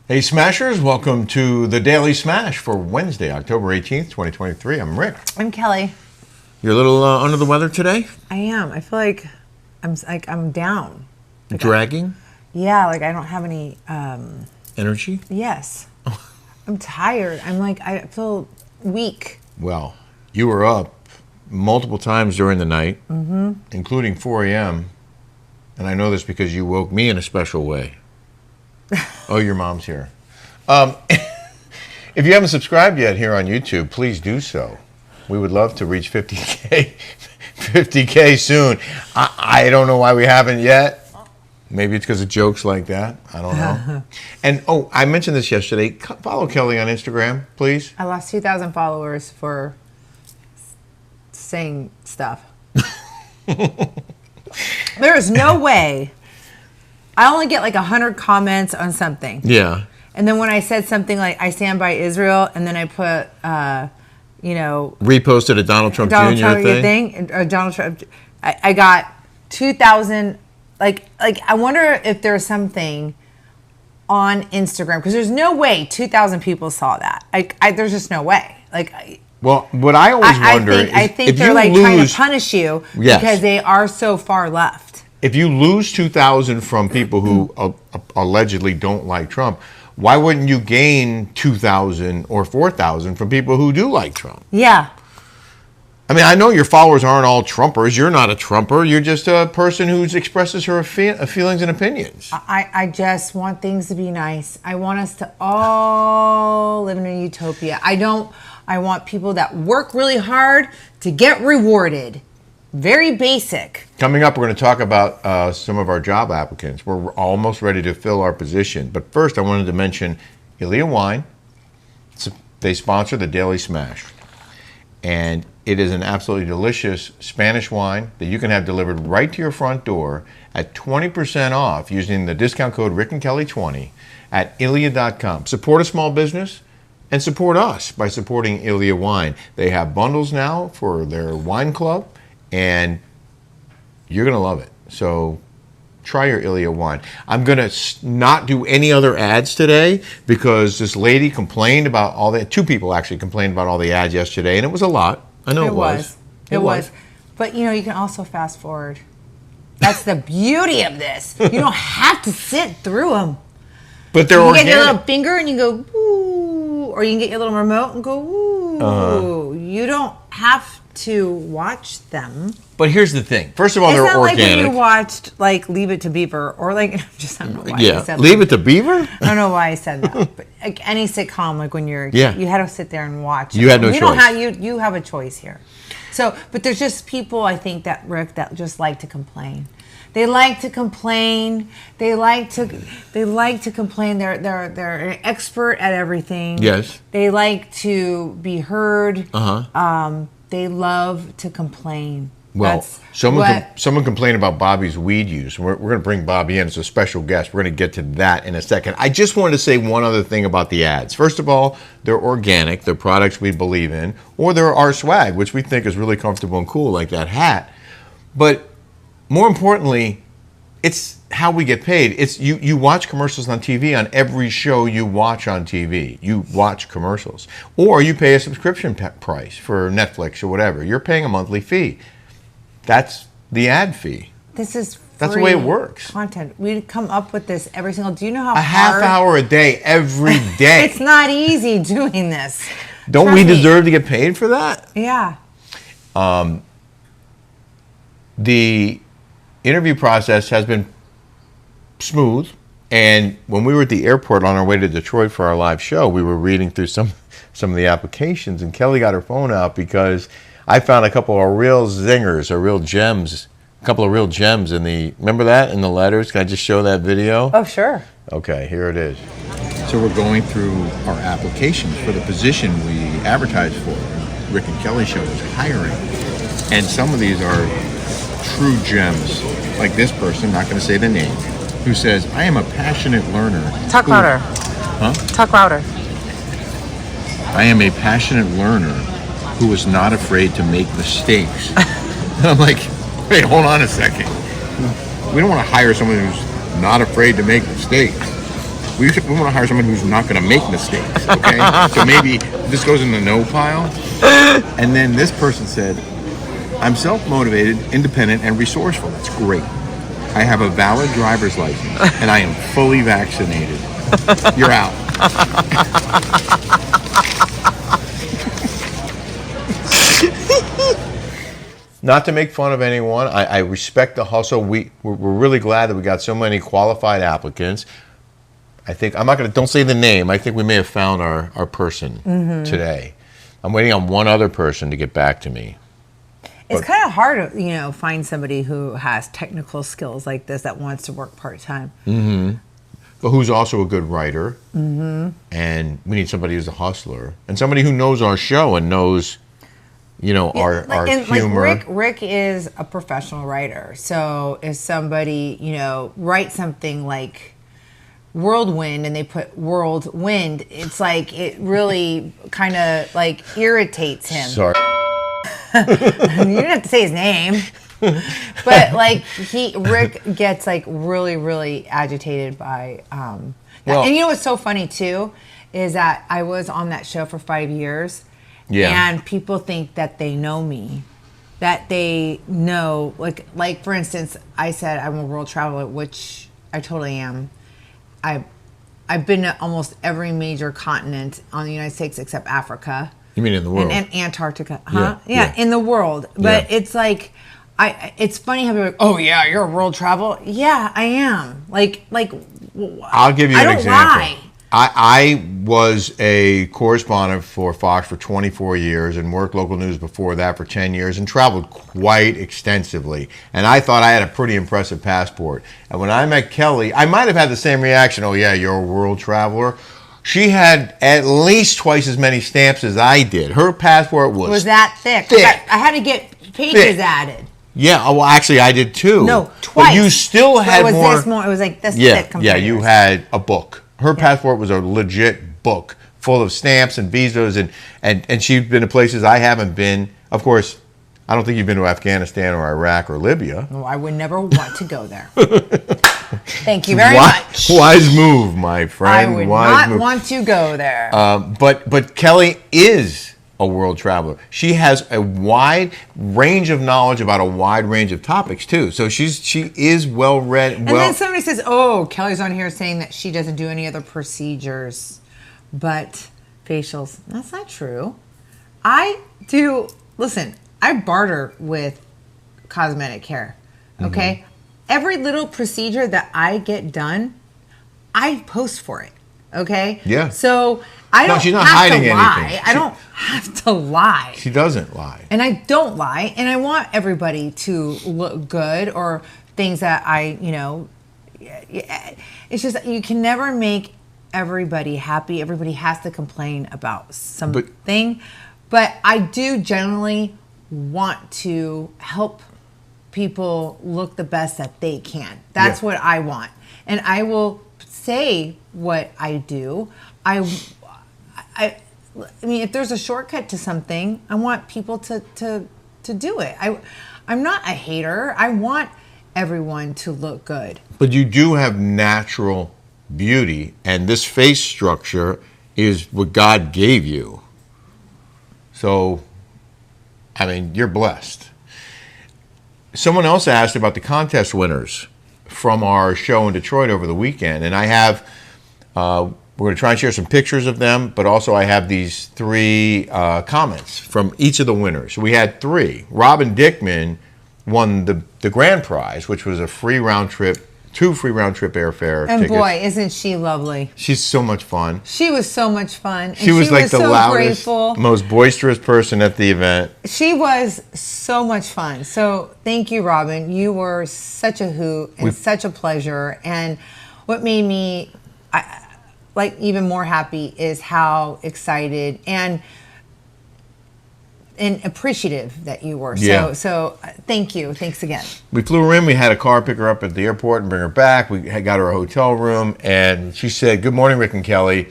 Hey Smashers, welcome to the Daily Smash for Wednesday, October 18th, 2023. I'm Rick. I'm Kelly. You're a little under the weather today? I am. I feel like I'm down. Dragging? I don't have any Energy? yes. I'm tired. I feel weak. Well, you were up multiple times during the night, including 4 a.m., and I know this because you woke me in a special way. Oh, your mom's here. If you haven't subscribed yet here on YouTube, please do so. We would love to reach 50K soon. I don't know why we haven't yet. Maybe it's because of jokes like that. I don't know. And, I mentioned this yesterday. Follow Kelly on Instagram, please. I lost 2,000 followers for saying stuff. There is no way. I only get like 100 comments on something. Yeah. And then when I said something like, I stand by Israel, and then I put, Reposted a Donald Trump Jr. thing. Donald Trump. I got 2,000. I wonder if there's something on Instagram, because there's no way 2,000 people saw that. There's just no way. Well, what I always wonder is I think if they're you trying to punish you because they are so far left. If you lose 2,000 from people who allegedly don't like Trump, why wouldn't you gain 2,000 or 4,000 from people who do like Trump? Yeah. I mean, I know your followers aren't all Trumpers. You're not a Trumper. You're just a person who expresses her feelings and opinions. I just want things to be nice. I want us to all live in a utopia. I want people that work really hard to get rewarded. Very basic. Coming up, we're going to talk about some of our job applicants. We're almost ready to fill our position. But first, I wanted to mention Ilia Wine. They sponsor the Daily Smash. And it is an absolutely delicious Spanish wine that you can have delivered right to your front door at 20% off using the discount code RickandKelly20 at Ilia.com. Support a small business and support us by supporting Ilia Wine. They have bundles now for their wine club, and you're going to love it. So try your Ilia Wine. I'm going to not do any other ads today because this lady complained about all the... Two people actually complained about all the ads yesterday, and it was a lot. I know it was. It was. But, you can also fast forward. That's the beauty of this. You don't have to sit through them. But they're organic. You get your little organic. finger and you go, ooh. Or you can get your little remote and go, ooh. You don't have to watch them. But here's the thing. First of all, they're organic. It's not like when you watched, Leave It to Beaver, or I don't know why I said Leave It to Beaver? I don't know why I said that. But any sitcom, when you're, you had to sit there and watch. You had no choice. You have a choice here. So, but there's just people, I think, Rick, that just like to complain. They like to complain. They like to complain. They're an expert at everything. Yes. They like to be heard. They love to complain. Well, someone complained about Bobbi's weed use. We're going to bring Bobbi in as a special guest. We're going to get to that in a second. I just wanted to say one other thing about the ads. First of all, they're organic. They're products we believe in. Or they're our swag, which we think is really comfortable and cool, like that hat. But more importantly, it's how we get paid. It's you watch commercials on TV. On every show you watch on TV, you watch commercials. Or you pay a subscription price for Netflix or whatever. You're paying a monthly fee. That's the ad fee. This is That's the way it works. Content. We come up with this every single. Do you know how a half hour a day every day? It's not easy doing this. Don't we deserve to get paid for that? Yeah. The interview process has been smooth, and when we were at the airport on our way to Detroit for our live show, we were reading through some of the applications, and Kelly got her phone out because I found a couple of real zingers, or real gems, a couple of real gems in the, remember that, in the letters? Can I just show that video? Oh, sure. Okay, here it is. So we're going through our applications for the position we advertised for. Rick and Kelly show is hiring. And some of these are true gems, like this person, not going to say the name, who says, I am a passionate learner. Talk louder. Huh? Talk louder. I am a passionate learner who is not afraid to make mistakes. And I'm like, wait, hold on a second. We don't want to hire someone who's not afraid to make mistakes. We want to hire someone who's not going to make mistakes, okay? So maybe this goes in the no pile. And then this person said, I'm self-motivated, independent, and resourceful. That's great. I have a valid driver's license, and I am fully vaccinated. You're out. Not to make fun of anyone, I respect the hustle. We're really glad that we got so many qualified applicants. I think, don't say the name. I think we may have found our person today. I'm waiting on one other person to get back to me. It's kind of hard to, find somebody who has technical skills like this that wants to work part-time. But who's also a good writer. And we need somebody who's a hustler. And somebody who knows our show and knows, our humor. Like Rick is a professional writer. So if somebody, writes something like whirlwind and they put whirlwind, it's like it really kind of like irritates him. Sorry. You didn't have to say his name. But like Rick gets like really, really agitated by and what's so funny too is that I was on that show for 5 years. Yeah. And people think that they know me, that they know, like for instance, I said I'm a world traveler, which I totally am. I've been to almost every major continent on the United States except Africa. You mean in the world? And Antarctica, huh? Yeah, in the world. But it's like, it's funny how people are like, oh yeah, you're a world traveler. Yeah, I am. Like. I'll give you an example. Lie. I was a correspondent for Fox for 24 years and worked local news before that for 10 years and traveled quite extensively. And I thought I had a pretty impressive passport. And when I met Kelly, I might have had the same reaction. Oh, yeah, you're a world traveler. She had at least twice as many stamps as I did. Her passport was that thick. I had to get pages added. Yeah, well, actually, I did too. No, twice. But you still had more. It was like this thick. Yeah, you had a book. Her passport was a legit book full of stamps and visas, and she'd been to places I haven't been. Of course, I don't think you've been to Afghanistan or Iraq or Libya. No, I would never want to go there. Thank you very much. Wise move, my friend. I would not want to go there. But Kelly is a world traveler. She has a wide range of knowledge about a wide range of topics too. So she is well read. And then somebody says, "Oh, Kelly's on here saying that she doesn't do any other procedures, but facials." That's not true. I do. Listen, I barter with cosmetic care. Okay, every little procedure that I get done, I post for it. Okay. Yeah. So I don't she's not have hiding to lie. anything. I don't have to lie. She doesn't lie. And I don't lie. And I want everybody to look good or things that it's just you can never make everybody happy. Everybody has to complain about something. But I do generally want to help people look the best that they can. That's what I want. And I will say what I do. I mean, if there's a shortcut to something, I want people to do it. I'm not a hater. I want everyone to look good. But you do have natural beauty, and this face structure is what God gave you. So, I mean, you're blessed. Someone else asked about the contest winners from our show in Detroit over the weekend, and I have, we're going to try and share some pictures of them, but also I have these 3 comments from each of the winners. We had 3. Robin Dickman won the grand prize, which was a free round trip, 2 free round trip airfare and tickets. Boy, isn't she lovely. She's so much fun. She was so much fun. And she was like the so loudest, grateful. most boisterous person at the event. She was so much fun. So thank you, Robin. You were such a hoot and such a pleasure. And what made me even more happy is how excited and appreciative that you were. Yeah. So thank you. Thanks again. We flew her in. We had a car pick her up at the airport and bring her back. We got her a hotel room, and she said, "Good morning, Rick and Kelly.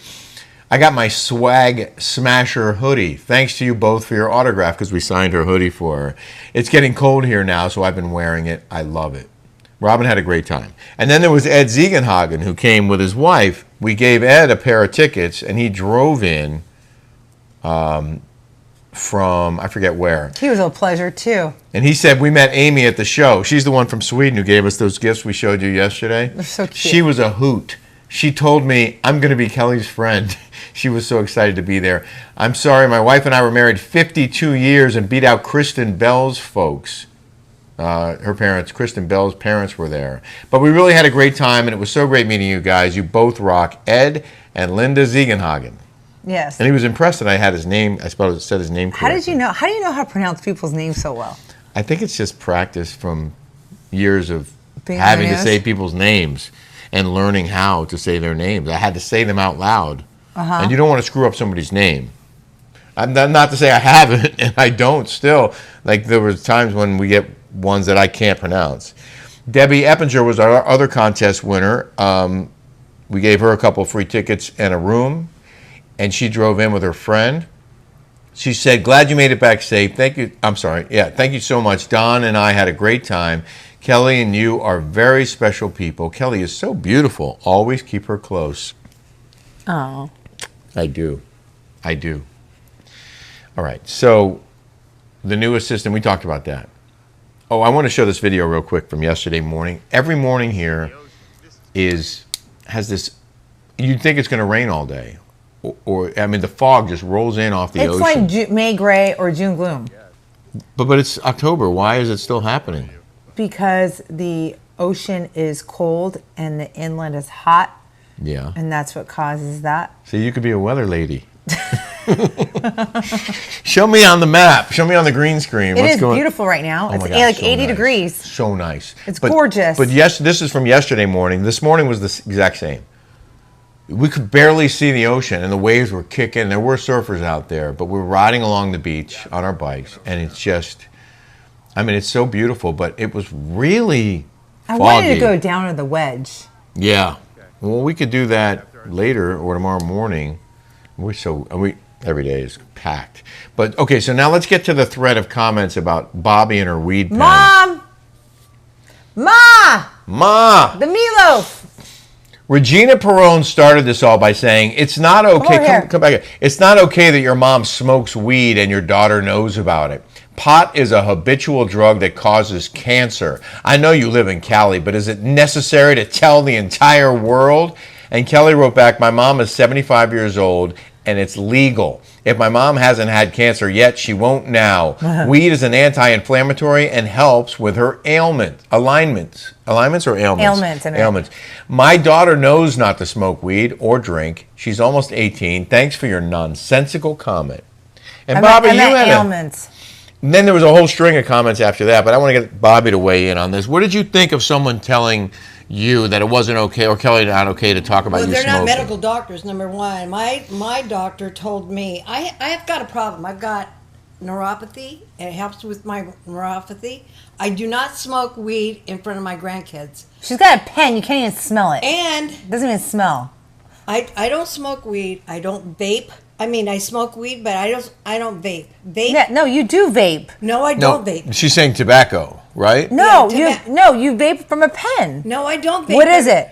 I got my swag smasher hoodie. Thanks to you both for your autograph," because we signed her hoodie for her. "It's getting cold here now, so I've been wearing it. I love it." Robin had a great time. And then there was Ed Ziegenhagen, who came with his wife, we gave Ed a pair of tickets, and he drove in from, I forget where. He was a pleasure, too. And he said, we met Amy at the show. She's the one from Sweden who gave us those gifts we showed you yesterday. They're so cute. She was a hoot. She told me, I'm going to be Kelly's friend. She was so excited to be there. I'm sorry, my wife and I were married 52 years and beat out Kristen Bell's folks. Her parents, Kristen Bell's parents were there. But we really had a great time, and it was so great meeting you guys. You both rock. Ed and Linda Ziegenhagen. Yes. And he was impressed that I had his name, I suppose it said his name correctly. How did you know? How do you know how to pronounce people's names so well? I think it's just practice from years of Being having to honest? say people's names and learning how to say their names. I had to say them out loud. And you don't want to screw up somebody's name. I'm not to say I haven't, and I don't still. Like, there was times when we get ones that I can't pronounce. Debbie Eppinger was our other contest winner. We gave her a couple of free tickets and a room, and she drove in with her friend. She said, glad you made it back safe. Thank you. I'm sorry. Yeah, thank you so much. Don and I had a great time. Kelly and you are very special people. Kelly is so beautiful. Always keep her close. Oh. I do. I do. All right. So the new assistant, we talked about that. Oh, I want to show this video real quick from yesterday morning. Every morning here has this, you'd think it's going to rain all day. Or I mean, the fog just rolls in off the ocean. It's like May gray or June gloom. But it's October. Why is it still happening? Because the ocean is cold and the inland is hot. Yeah. And that's what causes that. So you could be a weather lady. Show me on the map. Show me on the green screen. It is beautiful right now. It's my God, like so 80 nice. degrees. So nice. It's gorgeous. But yes, this is from yesterday morning. This morning was the exact same. We could barely see the ocean, and the waves were kicking. There were surfers out there, but we're riding along the beach on our bikes, and it's just, I mean, it's so beautiful, but it was really foggy. I wanted to go down to the Wedge. Yeah. Well, we could do that later or tomorrow morning. Every day is packed. But okay, so now let's get to the thread of comments about Bobbi and her weed pen. Mom! Ma! The meatloaf! Regina Perone started this all by saying, it's not okay, come back here. It's not okay that your mom smokes weed and your daughter knows about it. Pot is a habitual drug that causes cancer. I know you live in Cali, but is it necessary to tell the entire world? And Kelly wrote back, my mom is 75 years old and it's legal. If my mom hasn't had cancer yet, she won't now. Weed is an anti-inflammatory and helps with her alignments or ailments? Ailments. My daughter knows not to smoke weed or drink. She's almost 18. Thanks for your nonsensical comment. And Bobbi, you had ailments. And then there was a whole string of comments after that, but I want to get Bobbi to weigh in on this. What did you think of someone telling you that it wasn't okay, or Kelly not okay to talk about you smoking? Well, they're not medical doctors, number one. My doctor told me, I've got a problem. I've got neuropathy, and it helps with my neuropathy. I do not smoke weed in front of my grandkids. She's got a pen. You can't even smell it. And It doesn't even smell. I don't smoke weed. I don't vape. I mean, I smoke weed, but I don't vape. Vape? Yeah, no, you do vape. No, I don't vape. She's saying tobacco, right? No, Yeah, you vape from a pen. No, I don't vape. What is it?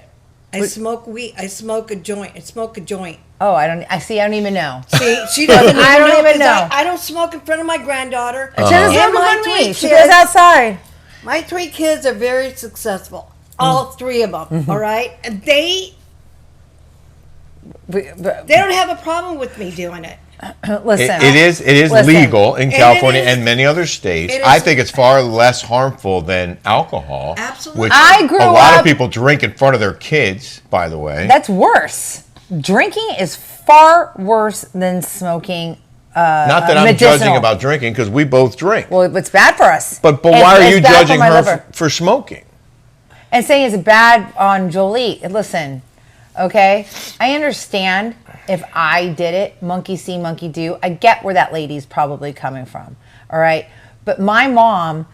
I smoke weed. I smoke a joint. I smoke a joint. Oh, I don't even know. See, she doesn't I don't even 'cause know. I don't smoke in front of my granddaughter. She doesn't And smoke my on three me. She kids. goes outside. My 3 kids are very successful. All 3 of them, all right? And they don't have a problem with me doing it. Listen. It is Listen. legal in California it is- and many other states. it is- I think it's far less harmful than alcohol. Absolutely. Which I grew a lot up- of people drink in front of their kids, by the way. That's worse. Drinking is far worse than smoking. Not that I'm medicinal. judging about drinking, because we both drink. Well, it's bad for us. But why are It's you bad for judging my her liver. for smoking? And saying it's bad on Jolie. Listen, okay? I understand if I did it, monkey see, monkey do. I get where that lady's probably coming from, all right? But my mom,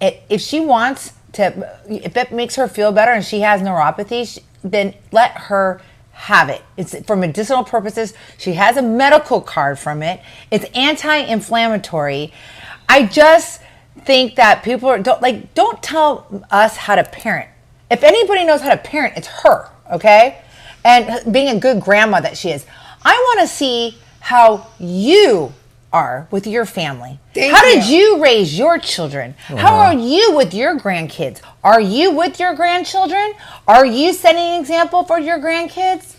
if she wants to, if it makes her feel better and she has neuropathy, then let her have it. It's for medicinal purposes. She has a medical card from it. It's anti-inflammatory. I just think that people don't tell us how to parent. If anybody knows how to parent, it's her, okay? and being a good grandma that she is. I want to see how you are with your family. How did you raise your children? How are you with your grandkids? Are you with your grandchildren? Are you setting an example for your grandkids?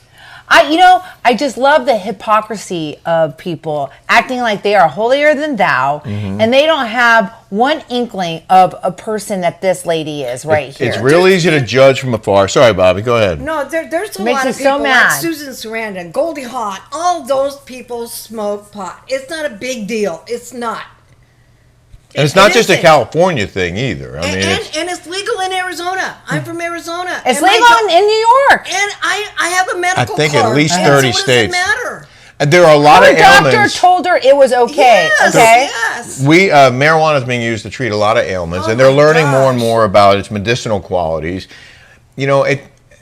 I just love the hypocrisy of people acting like they are holier than thou, and they don't have one inkling of a person that this lady is right here. It's real easy to judge from afar. Sorry, Bobby, go ahead. No, there's a Makes lot me of people so mad. like Susan Sarandon, Goldie Hawn, all those people smoke pot. It's not a big deal. It's not. And it's not just a California thing either. I mean, and it's legal in Arizona. I'm from Arizona. It's And legal in New York. And I have a medical I think card. at least and 30 so states. It doesn't matter. and there are a lot Her of doctor ailments. told her it was okay. Yes, okay. yes. Marijuana is being used to treat a lot of ailments, Oh and they're my learning more and gosh. more about its medicinal qualities.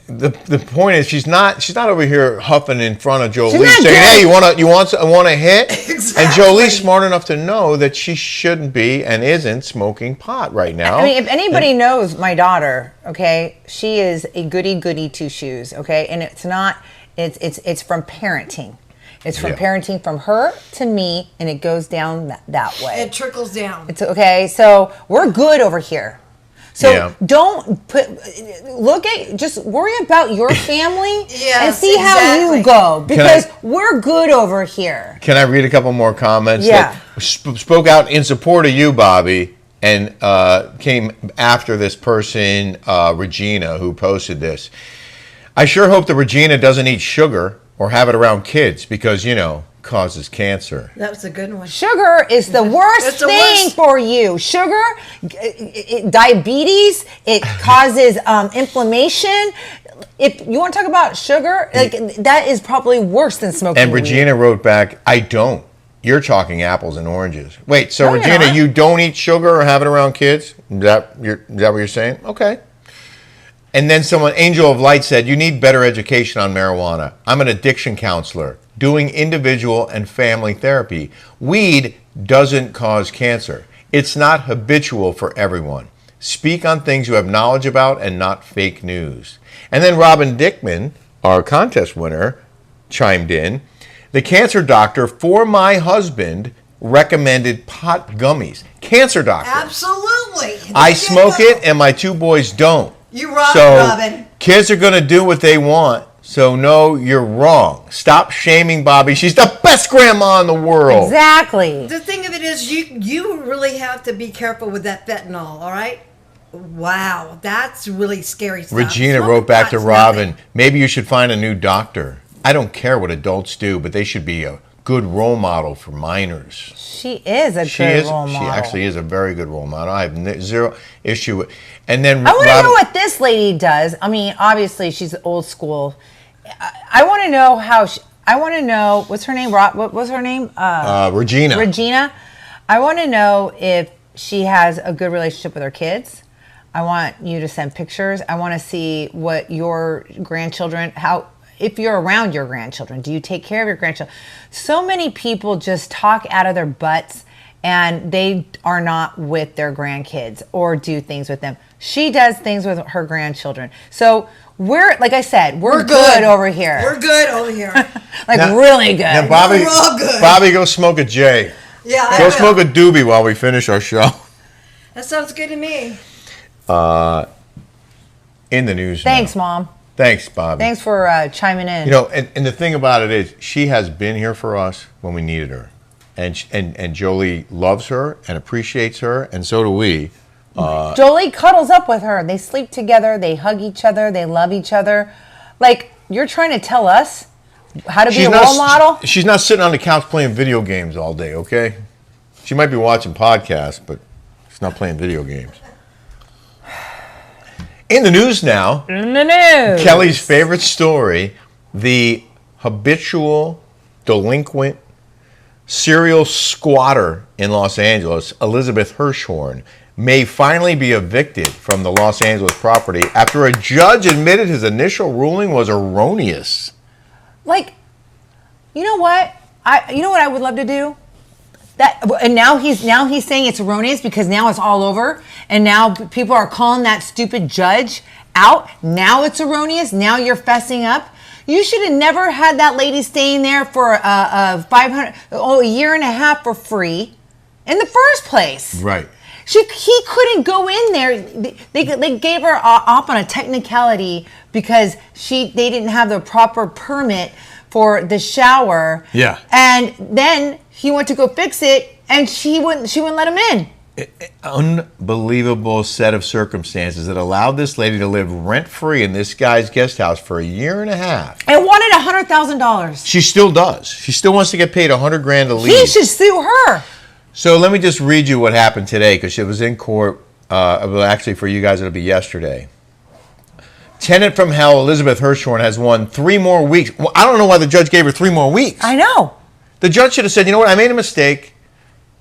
The point is she's not over here huffing in front of Jolie not saying, doing- "Hey, you want a hit?" Exactly. And Jolie's smart enough to know that she shouldn't be and isn't smoking pot right now. I mean, if anybody knows my daughter, okay, she is a goody two shoes, okay, and it's not. It's from parenting. It's from Yeah. parenting from her to me, and it goes down that way. It trickles down. It's okay. So we're good over here. So Yeah. just worry about your family and Yes, see how exactly. you go, because we're good over here. Can I read a couple more comments? Yeah. That spoke out in support of you, Bobby, and came after this person, Regina, who posted this. I sure hope that Regina doesn't eat sugar or have it around kids because, causes cancer. That was a good one. Sugar is the worst It's the thing worst. for you. Sugar, diabetes, it causes inflammation. If you want to talk about sugar, that is probably worse than smoking And weed. Regina wrote back, I don't. You're talking apples and oranges. Wait, so No, you're Regina, not. you don't eat sugar or have it around kids? Is that what you're saying? Okay. And then Angel of Light said, you need better education on marijuana. I'm an addiction counselor doing individual and family therapy. Weed doesn't cause cancer. It's not habitual for everyone. Speak on things you have knowledge about and not fake news. And then Robin Dickman, our contest winner, chimed in. The cancer doctor for my husband recommended pot gummies. Cancer doctor. Absolutely. I There you smoke go. it and my two boys don't. You rock, So Robin. kids are going to do what they want. So no, you're wrong. Stop shaming Bobby. She's the best grandma in the world. Exactly. The thing of it is, you really have to be careful with that fentanyl. All right. Wow, that's really scary stuff. Regina Smoking wrote back to pot's Robin, nothing. maybe you should find a new doctor. I don't care what adults do, but they should be a good role model for minors. She is a good role model. She actually is a very good role model. I have zero issue with. And then I want to Robin- know what this lady does. I mean, obviously she's old school. I want to know I want to know what's her name. What was her name? Regina. Regina. I want to know if she has a good relationship with her kids. I want you to send pictures. I want to see what your grandchildren, if you're around your grandchildren, do you take care of your grandchildren? So many people just talk out of their butts and they are not with their grandkids or do things with them. She does things with her grandchildren. So like I said, we're good over here. We're good over here. Really good. Now, Bobby, We're all good. Bobby, go smoke a J. Yeah, I Go will. smoke a doobie while we finish our show. That sounds good to me. In the news now. Thanks, Mom. Thanks, Bobby. Thanks for chiming in. And the thing about it is, she has been here for us when we needed her, and Jolie loves her and appreciates her, and so do we. Jolie cuddles up with her. They sleep together. They hug each other. They love each other. Like, you're trying to tell us how to be a role model? She's not sitting on the couch playing video games all day. Okay, she might be watching podcasts, but she's not playing video games. In the news now. In the news. Kelly's favorite story, the habitual delinquent serial squatter in Los Angeles, Elizabeth Hirschhorn, may finally be evicted from the Los Angeles property after a judge admitted his initial ruling was erroneous. Like, you know what? I would love to do? And now he's saying it's erroneous because now it's all over, and now people are calling that stupid judge out. Now it's erroneous. Now you're fessing up. You should have never had that lady staying there for a year and a half for free in the first place. Right. He couldn't go in there. They gave her off on a technicality because they didn't have the proper permit for the shower. Yeah. And then he went to go fix it, and she wouldn't let him in. Unbelievable set of circumstances that allowed this lady to live rent-free in this guy's guest house for a year and a half. And wanted $100,000. She still does. She still wants to get paid $100,000 to leave. He should sue her. So let me just read you what happened today, because it was in court. Well, actually, for you guys, it'll be yesterday. Tenant from hell, Elizabeth Hirschhorn, has won 3 more weeks. Well, I don't know why the judge gave her 3 more weeks. I know. The judge should have said, you know what, I made a mistake.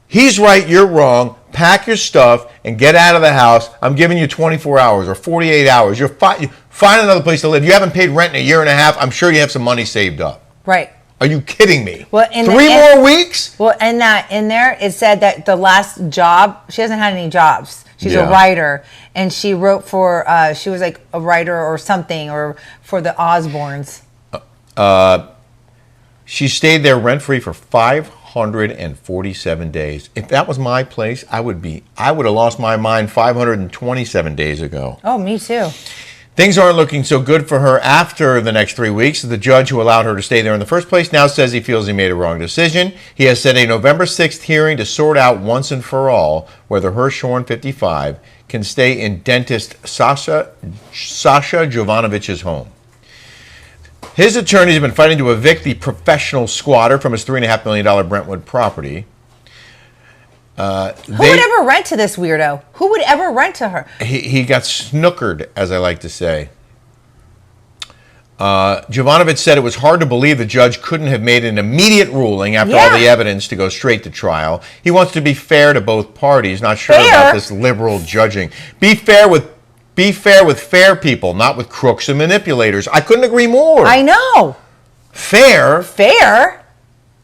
He's right, you're wrong. Pack your stuff and get out of the house. I'm giving you 24 hours or 48 hours. Find another place to live. You haven't paid rent in a year and a half. I'm sure you have some money saved up. Right. Are you kidding me? Well, 3 more weeks? Well, in there, it said that the last job, she hasn't had any jobs. She's a Yeah. writer, and she wrote for, she was like a writer or something, or for the Osbournes. She stayed there rent-free for 547 days. If that was my place, I would have lost my mind 527 days ago. Oh, me too. Things aren't looking so good for her after the next 3 weeks. The judge who allowed her to stay there in the first place now says he feels he made a wrong decision. He has set a November 6th hearing to sort out once and for all whether Hirschhorn, 55, can stay in dentist Sasha Jovanovich's home. His attorneys have been fighting to evict the professional squatter from his $3.5 million Brentwood property. Who would ever rent to this weirdo? Who would ever rent to her? He got snookered, as I like to say. Jovanovich said it was hard to believe the judge couldn't have made an immediate ruling after all the evidence to go straight to trial. He wants to be fair to both parties, not sure about this liberal judging. Be fair with fair people, not with crooks and manipulators. I couldn't agree more. I know. Fair?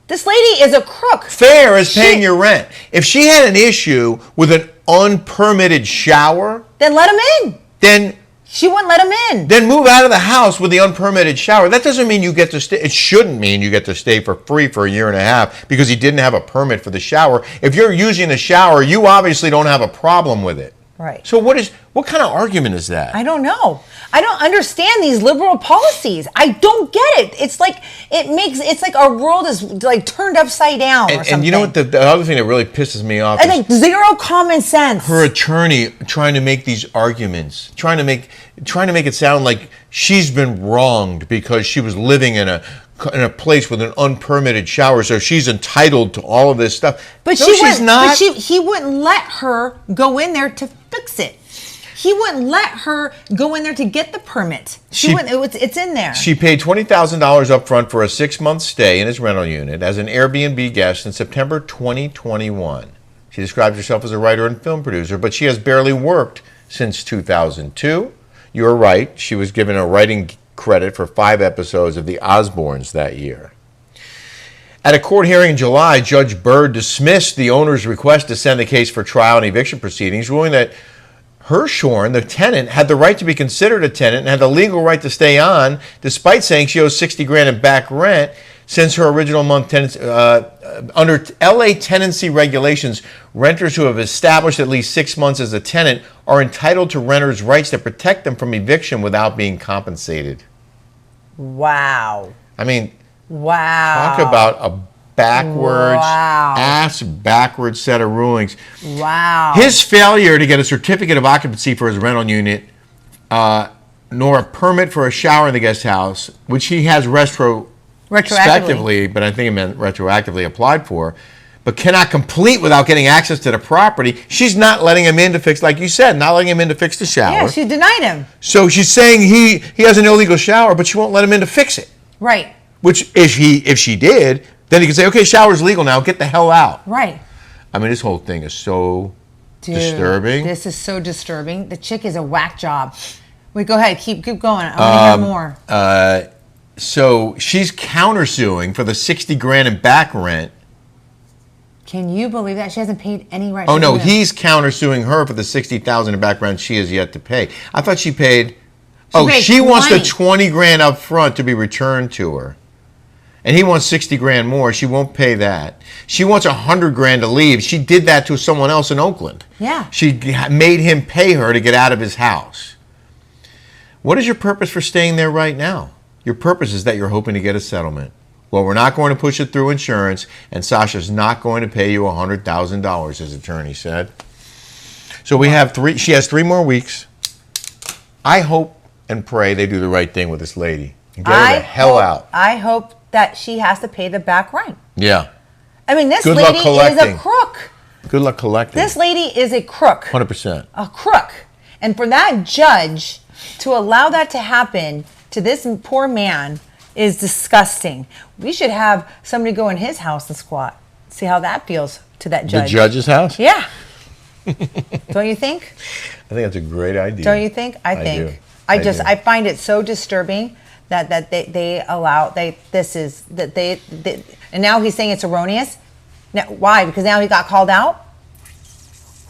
This lady is a crook. Fair is paying your rent. If she had an issue with an unpermitted shower, then let him in. Then she wouldn't let him in. Then move out of the house with the unpermitted shower. That doesn't mean you get to stay. It shouldn't mean you get to stay for free for a year and a half because he didn't have a permit for the shower. If you're using the shower, you obviously don't have a problem with it. Right. So what kind of argument is that? I don't know. I don't understand these liberal policies. I don't get it. It's like our world is like turned upside down or something. And you know what? The other thing that really pisses me off is like zero common sense. Her attorney trying to make these arguments, trying to make it sound like she's been wronged because she was living in a place with an unpermitted shower, so she's entitled to all of this stuff. But no, she's not. But he wouldn't let her go in there to fix it. He wouldn't let her go in there to get the permit. It's in there. She paid $20,000 up front for a 6-month stay in his rental unit as an Airbnb guest in September 2021. She describes herself as a writer and film producer, but she has barely worked since 2002. You're right. She was given a writing credit for 5 episodes of The Osbournes that year. At a court hearing in July, Judge Bird dismissed the owner's request to send the case for trial and eviction proceedings, ruling that Hirschhorn, the tenant, had the right to be considered a tenant and had the legal right to stay on, despite saying she owes $60,000 in back rent since her original month tenancy. Under LA tenancy regulations, renters who have established at least 6 months as a tenant are entitled to renters' rights that protect them from eviction without being compensated. Wow. I mean, wow. Talk about a backwards set of rulings. Wow. His failure to get a certificate of occupancy for his rental unit, nor a permit for a shower in the guest house, which he has retroactively, but I think it meant retroactively applied for, but cannot complete without getting access to the property. She's not letting him in to fix, like you said, not letting him in to fix the shower. Yeah, she denied him. So she's saying he has an illegal shower, but she won't let him in to fix it. Right. Which, if she did, then he could say, okay, shower's legal now, get the hell out. Right. I mean, this whole thing is so disturbing. This is so disturbing. The chick is a whack job. Wait, go ahead. Keep going. I want to hear more. So she's countersuing for the $60,000 in back rent. Can you believe that? She hasn't paid any rent. Oh, no, he's countersuing her for the $60,000 in back rent she has yet to pay. I thought she paid... Oh, paid she wants the 20. 20 grand up front to be returned to her. And he wants 60 grand more. She won't pay that. She wants 100 grand to leave. She did that to someone else in Oakland. Yeah. She made him pay her to get out of his house. What is your purpose for staying there right now? Your purpose is that you're hoping to get a settlement. Well, we're not going to push it through insurance, and Sasha's not going to pay you $100,000, his attorney said. So we have she has 3 more weeks. I hope and pray they do the right thing with this lady and get her the hell out. I hope that she has to pay the back rent. Yeah. I mean, this Good luck lady is collecting. a crook. Good luck collecting. This lady is a crook. 100%. A crook. And for that judge to allow that to happen to this poor man is disgusting. We should have somebody go in his house and squat. See how that feels to that judge. The judge's house? Yeah. Don't you think? I think that's a great idea. Don't you think? I think. do. I find it so disturbing that they allow and now he's saying it's erroneous. Now, why? Because now he got called out?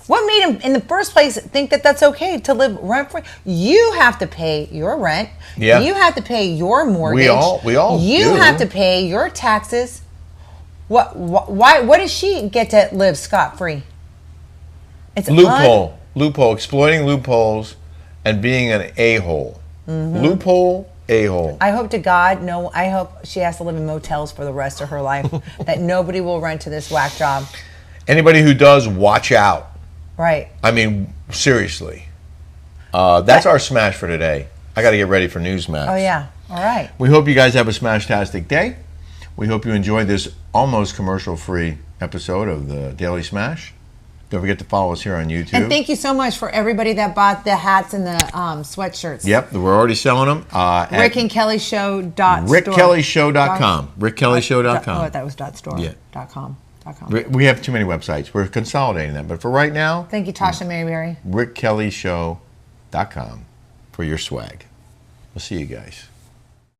What made him in the first place think that that's okay to live rent free? You have to pay your rent. Yeah. You have to pay your mortgage. We all You do. have to pay your taxes. What does she get to live scot free? It's Loophole, exploiting loopholes and being an a-hole. Loophole, a-hole. I hope to God, I hope she has to live in motels for the rest of her life. That nobody will rent to this whack job. Anybody who does, watch out. Right. I mean, seriously. That's our smash for today. I got to get ready for Newsmax. Oh, yeah. All right. We hope you guys have a smash-tastic day. We hope you enjoyed this almost commercial-free episode of the Daily Smash. Don't forget to follow us here on YouTube. And thank you so much for everybody that bought the hats and the sweatshirts. Yep, we're already selling them. Rick and Kelly Show RickKellyShow.com. RickKellyShow.com. Oh, that was .store. Yeah. .com. We have too many websites. We're consolidating them. But for right now, Thank you, Tasha Maryberry. RickKellyShow.com for your swag. We'll see you guys.